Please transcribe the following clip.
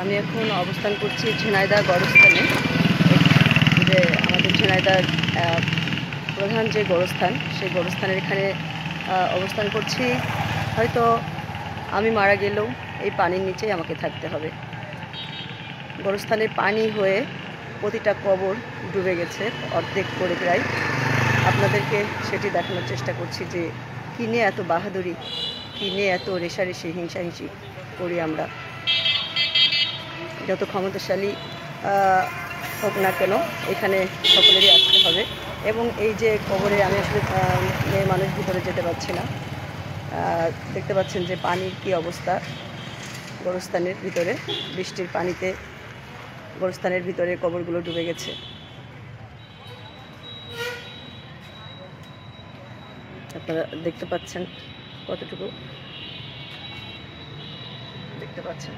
আমি এখন অবস্থান করছি ঝিনাইদহ গোরস্থানে। যে আমাদের ঝিনাইদহ প্রধান যে গোরস্থান, সেই গোরস্থানের এখানে অবস্থান করছি। হয়তো আমি মারা গেলেও এই পানির নিচেই আমাকে থাকতে হবে। গোরস্থানের পানি হয়ে প্রতিটা কবর ডুবে গেছে, অর্ধেক করে প্রায়। আপনাদেরকে সেটি দেখানোর চেষ্টা করছি যে কী নিয়ে এত বাহাদুরি, কী নিয়ে এত রেষারেষি, হিংসাহিংসি করি আমরা। যত ক্ষমতাশালী হোক না কেন, এখানে সকলেরই আসতে হবে। এবং এই যে কবরে আমি আসলে মেয়ে মানুষ ভিতরে যেতে পারছি না। দেখতে পাচ্ছেন যে পানির কি অবস্থা গোরস্থানের ভিতরে। বৃষ্টির পানিতে গোরস্থানের ভিতরে কবরগুলো ডুবে গেছে। আপনারা দেখতে পাচ্ছেন কতটুকু দেখতে পাচ্ছেন।